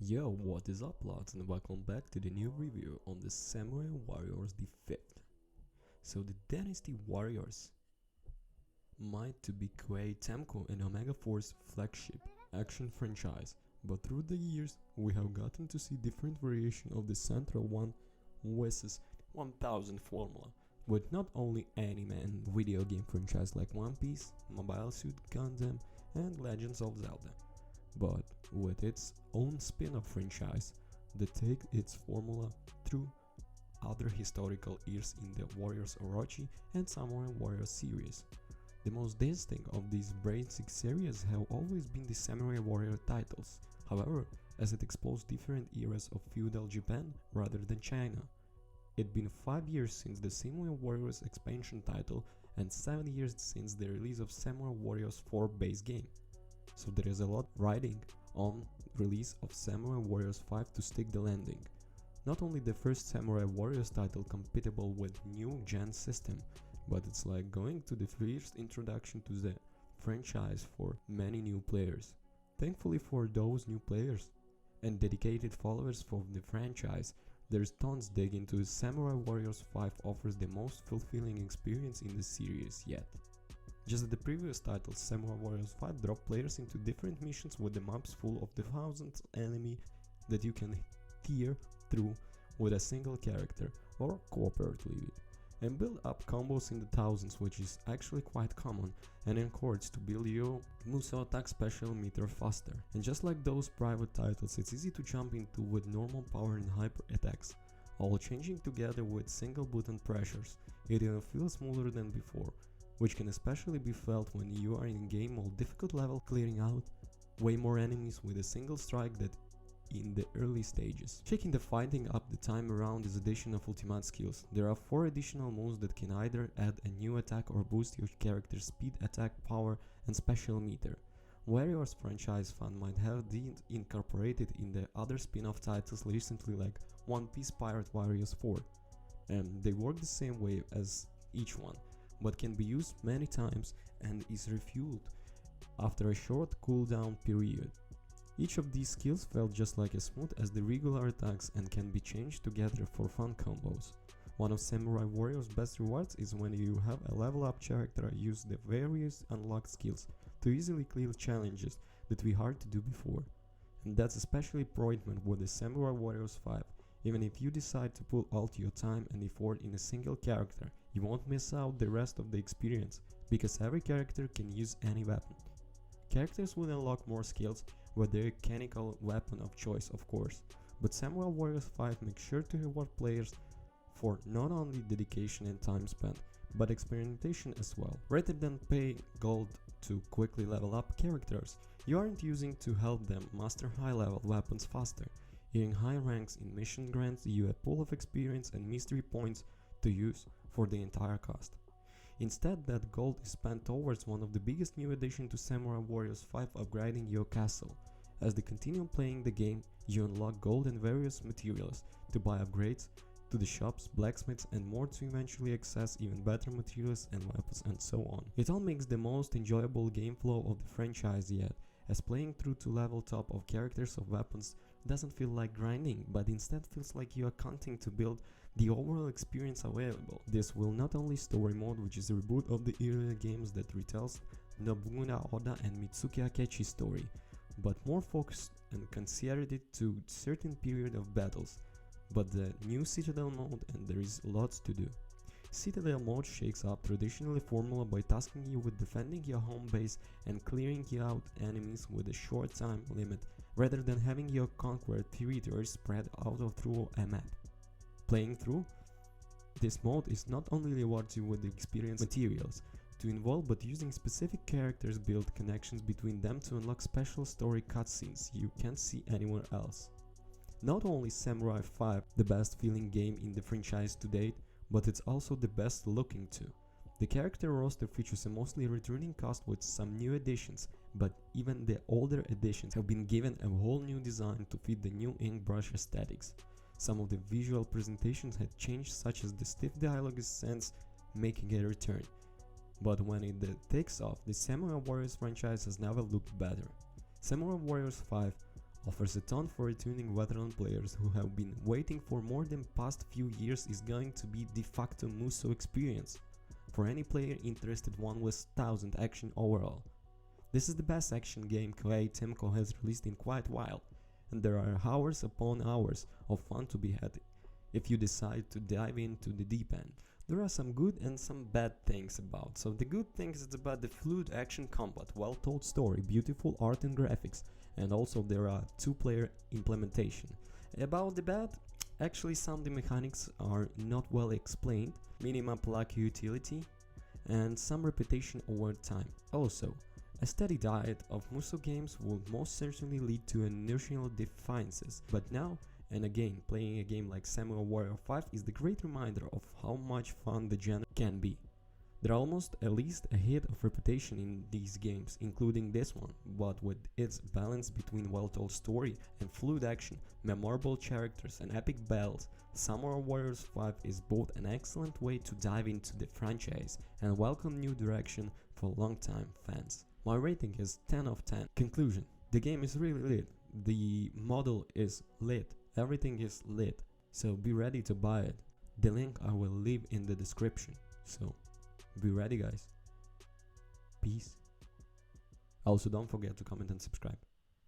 Yo, what is up lads, and welcome back to the new review on the Samurai Warriors the 5th. So the Dynasty Warriors might to be Koei Temco and Omega Force flagship action franchise, but through the years we have gotten to see different variation of the Central 1 vs 1000 formula, with not only anime and video game franchise like One Piece, Mobile Suit Gundam and Legends of Zelda, but with its own spin-off franchise that takes its formula through other historical eras in the Warriors Orochi and Samurai Warriors series. The most distinct of these basic series have always been the Samurai Warrior titles, however, as it explores different eras of feudal Japan rather than China. It's been 5 years since the Samurai Warriors expansion title and 7 years since the release of Samurai Warriors 4 base game. So there is a lot riding on release of Samurai Warriors 5 to stick the landing. Not only the first Samurai Warriors title compatible with new gen system, but it's like going to the first introduction to the franchise for many new players. Thankfully for those new players and dedicated followers of the franchise, there's tons dig into Samurai Warriors 5 offers the most fulfilling experience in the series yet. Just as the previous title, Samurai Warriors 5 drop players into different missions with the maps full of the thousands enemy that you can tear through with a single character or cooperatively, and build up combos in the thousands, which is actually quite common and encouraged to build your Muso attack special meter faster. And just like those private titles, it's easy to jump into with normal power and hyper attacks, all changing together with single button pressures. It even feels smoother than before, which can especially be felt when you are in game mode difficult level, clearing out way more enemies with a single strike than in the early stages. Shaking the fighting up the time around is addition of ultimate skills. There are 4 additional moves that can either add a new attack or boost your character's speed, attack, power and special meter. Warriors franchise fan might have been incorporated in the other spin-off titles recently like One Piece Pirate Warriors 4, and they work the same way as each one, but can be used many times and is refueled after a short cooldown period. Each of these skills felt just like as smooth as the regular attacks and can be changed together for fun combos. One of Samurai Warriors' best rewards is when you have a level up character use the various unlocked skills to easily clear challenges that were hard to do before. And that's especially important with the Samurai Warriors 5. Even if you decide to put all your time and effort in a single character, you won't miss out the rest of the experience, because every character can use any weapon. Characters will unlock more skills with their mechanical weapon of choice, of course, but Samurai Warriors 5 makes sure to reward players for not only dedication and time spent, but experimentation as well. Rather than pay gold to quickly level up characters, you aren't using to help them master high level weapons faster. Earning high ranks in mission grants you a pool of experience and mystery points to use for the entire cost. Instead, that gold is spent towards one of the biggest new additions to Samurai Warriors 5, upgrading your castle. As they continue playing the game, you unlock gold and various materials to buy upgrades to the shops, blacksmiths and more to eventually access even better materials and weapons and so on. It all makes the most enjoyable game flow of the franchise yet, as playing through to level top of characters of weapons doesn't feel like grinding, but instead feels like you are counting to build the overall experience available. This will not only story mode, which is a reboot of the earlier games that retells Nobunaga Oda and Mitsuki Akechi's story, but more focused and concentrated to certain period of battles, but the new Citadel mode, and there is lots to do. Citadel mode shakes up traditionally formula by tasking you with defending your home base and clearing out enemies with a short time limit rather than having your conquered territory spread out through a map. Playing through this mode is not only rewards you with the experience materials to involve, but using specific characters build connections between them to unlock special story cutscenes you can't see anywhere else. Not only Samurai 5 the best feeling game in the franchise to date, but it's also the best looking too. The character roster features a mostly returning cast with some new additions, but even the older additions have been given a whole new design to fit the new ink brush aesthetics. Some of the visual presentations had changed, such as the stiff dialogue sense making a return. But when it takes off, the Samurai Warriors franchise has never looked better. Samurai Warriors 5 offers a ton for returning veteran players who have been waiting for more than past few years. Is going to be de facto Muso experience for any player interested, one with 1000 action overall. This is the best action game Koei Tecmo has released in quite a while, and there are hours upon hours of fun to be had if you decide to dive into the deep end. There are some good and some bad things about. So the good things is about the fluid action combat, well-told story, beautiful art and graphics, and also there are 2-player implementation. About the bad, actually some of the mechanics are not well explained, minimum luck utility, and some repetition over time. Also, a steady diet of Muso games will most certainly lead to inertial defiances, but now and again, playing a game like Samurai Warrior 5 is the great reminder of how much fun the genre can be. There are almost at least a hit of reputation in these games, including this one, but with its balance between well-told story and fluid action, memorable characters and epic battles, Samurai Warriors 5 is both an excellent way to dive into the franchise and welcome new direction for long-time fans. My rating is 10 of 10. Conclusion: the game is really lit, the model is lit, everything is lit, so be ready to buy it. The link I will leave in the description, so be ready guys. Peace. Also don't forget to comment and subscribe.